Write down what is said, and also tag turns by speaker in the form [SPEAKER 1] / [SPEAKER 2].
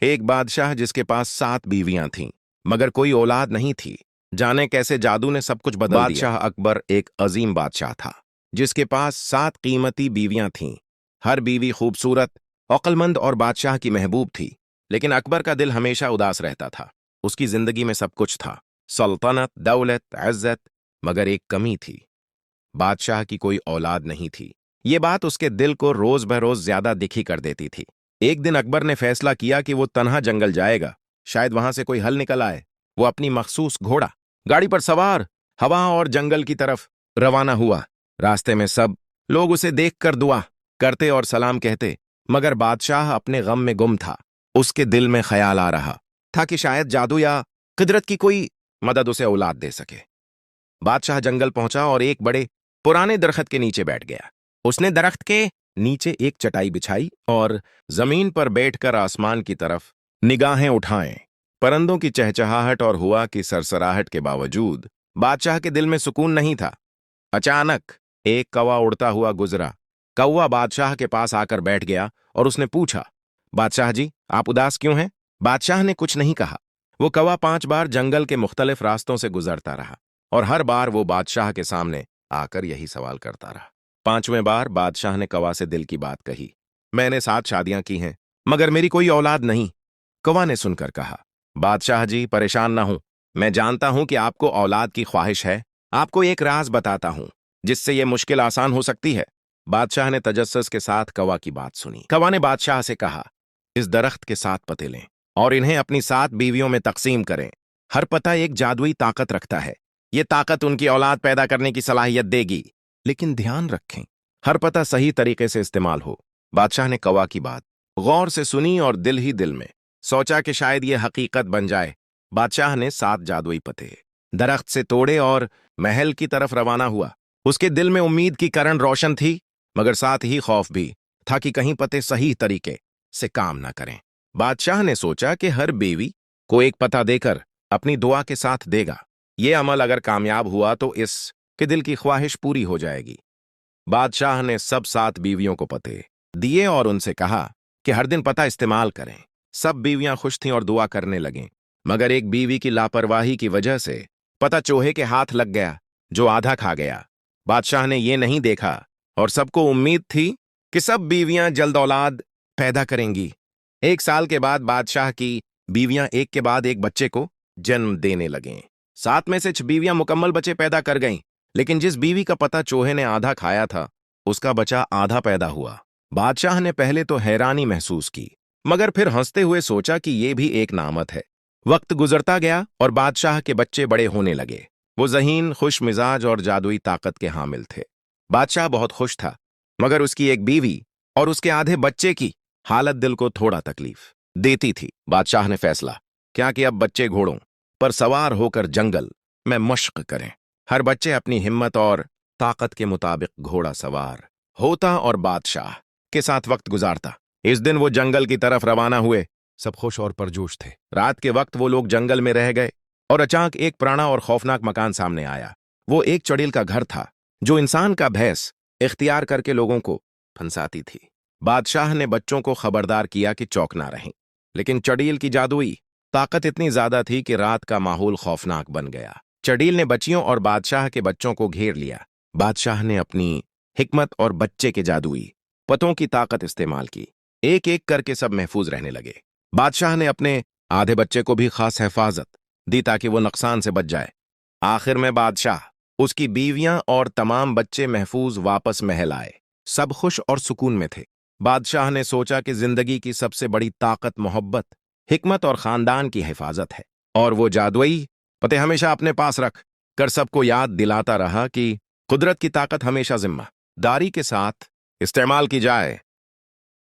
[SPEAKER 1] एक बादशाह जिसके पास 7 बीवियां थीं, मगर कोई औलाद नहीं थी। जाने कैसे जादू ने सब कुछ बदल दिया। बादशाह अकबर एक अजीम बादशाह था, जिसके पास 7 कीमती बीवियां थीं। हर बीवी खूबसूरत, अक्लमंद और बादशाह की महबूब थी। लेकिन अकबर का दिल हमेशा उदास रहता था। उसकी जिंदगी में सब कुछ था, सल्तनत, दौलत, इज्जत, मगर एक कमी थी। बादशाह की कोई औलाद नहीं थी। ये बात उसके दिल को रोज बरोज ज्यादा दिखी कर देती थी। एक दिन अकबर ने फैसला किया कि वो तन्हा जंगल जाएगा, शायद वहां से कोई हल निकल आए। वो अपनी मखसूस घोड़ा गाड़ी पर सवार हवा और जंगल की तरफ रवाना हुआ। रास्ते में सब लोग उसे देखकर दुआ करते और सलाम कहते, मगर बादशाह अपने गम में गुम था। उसके दिल में ख्याल आ रहा था कि शायद जादू या कुदरत की कोई मदद उसे औलाद दे सके। बादशाह जंगल पहुंचा और एक बड़े पुराने दरख्त के नीचे बैठ गया। उसने दरख्त के नीचे एक चटाई बिछाई और जमीन पर बैठकर आसमान की तरफ निगाहें उठाएं। परिंदों की चहचहाहट और हवा की सरसराहट के बावजूद बादशाह के दिल में सुकून नहीं था। अचानक एक कौवा उड़ता हुआ गुजरा। कौवा बादशाह के पास आकर बैठ गया और उसने पूछा, बादशाह जी, आप उदास क्यों हैं? बादशाह ने कुछ नहीं कहा। वो कौवा 5 बार जंगल के मुख्तलिफ रास्तों से गुजरता रहा और हर बार वो बादशाह के सामने आकर यही सवाल करता रहा। 5वें बार बादशाह ने कौवा से दिल की बात कही, मैंने 7 शादियां की हैं, मगर मेरी कोई औलाद नहीं। कौवा ने सुनकर कहा, बादशाह जी, परेशान ना हूं, मैं जानता हूं कि आपको औलाद की ख्वाहिश है। आपको एक राज बताता हूं जिससे यह मुश्किल आसान हो सकती है। बादशाह ने तजस्सुस के साथ कौवा की बात सुनी। कौवा ने बादशाह से कहा, इस दरख्त के 7 पत्ते लें और इन्हें अपनी 7 बीवियों में तकसीम करें। हर पत्ता एक जादुई ताकत रखता है। ये ताकत उनकी औलाद पैदा करने की सलाहियत देगी, लेकिन ध्यान रखें, हर पत्ता सही तरीके से इस्तेमाल हो। बादशाह ने कौवा की बात गौर से सुनी और दिल ही दिल में सोचा कि शायद यह हकीकत बन जाए। बादशाह ने 7 जादुई पत्ते दरख्त से तोड़े और महल की तरफ रवाना हुआ। उसके दिल में उम्मीद की किरण रोशन थी, मगर साथ ही खौफ भी था कि कहीं पत्ते सही तरीके से काम ना करें। बादशाह ने सोचा कि हर बीवी को एक पत्ता देकर अपनी दुआ के साथ देगा। ये अमल अगर कामयाब हुआ तो इसके दिल की ख्वाहिश पूरी हो जाएगी। बादशाह ने सब 7 बीवियों को पत्ते दिए और उनसे कहा कि हर दिन पत्ता इस्तेमाल करें। सब बीवियां खुश थीं और दुआ करने लगीं, मगर एक बीवी की लापरवाही की वजह से पत्ता चूहे के हाथ लग गया, जो आधा खा गया। बादशाह ने यह नहीं देखा और सबको उम्मीद थी कि सब बीवियां जल्द औलाद पैदा करेंगी। 1 साल के बाद बादशाह की बीवियां एक के बाद एक बच्चे को जन्म देने लगें। 7 में से 6 बीवियां मुकम्मल बच्चे पैदा कर गईं, लेकिन जिस बीवी का पता चूहे ने आधा खाया था, उसका बच्चा आधा पैदा हुआ। बादशाह ने पहले तो हैरानी महसूस की, मगर फिर हंसते हुए सोचा कि यह भी एक नामत है। वक्त गुजरता गया और बादशाह के बच्चे बड़े होने लगे। वो ज़हीन, खुश मिजाज और जादुई ताकत के हामिल थे। बादशाह बहुत खुश था, मगर उसकी एक बीवी और उसके आधे बच्चे की हालत दिल को थोड़ा तकलीफ देती थी। बादशाह ने फैसला किया कि अब बच्चे घोड़ों पर सवार होकर जंगल में मशक करें। हर बच्चे अपनी हिम्मत और ताकत के मुताबिक घोड़ा सवार होता और बादशाह के साथ वक्त गुजारता। इस दिन वो जंगल की तरफ रवाना हुए। सब खुश और परजोश थे। रात के वक्त वो लोग जंगल में रह गए और अचानक एक पुराना और खौफनाक मकान सामने आया। वो एक चुड़ैल का घर था, जो इंसान का भेष इख्तियार करके लोगों को फंसाती थी। बादशाह ने बच्चों को खबरदार किया कि चौंक ना रहें, लेकिन चुड़ैल की जादुई ताकत इतनी ज्यादा थी कि रात का माहौल खौफनाक बन गया। चुड़ैल ने बच्चियों और बादशाह के बच्चों को घेर लिया। बादशाह ने अपनी हिकमत और बच्चे के जादुई पतों की ताकत इस्तेमाल की। एक एक करके सब महफूज रहने लगे। बादशाह ने अपने आधे बच्चे को भी खास हिफाजत दी ताकि वो नुकसान से बच जाए। आखिर में बादशाह, उसकी बीवियां और तमाम बच्चे महफूज वापस महल आए। सब खुश और सुकून में थे। बादशाह ने सोचा कि जिंदगी की सबसे बड़ी ताकत मोहब्बत, हिकमत और खानदान की हिफाजत है, और वो जादुई पते हमेशा अपने पास रख कर सबको याद दिलाता रहा कि कुदरत की ताकत हमेशा जिम्मेदारी के साथ इस्तेमाल की जाए।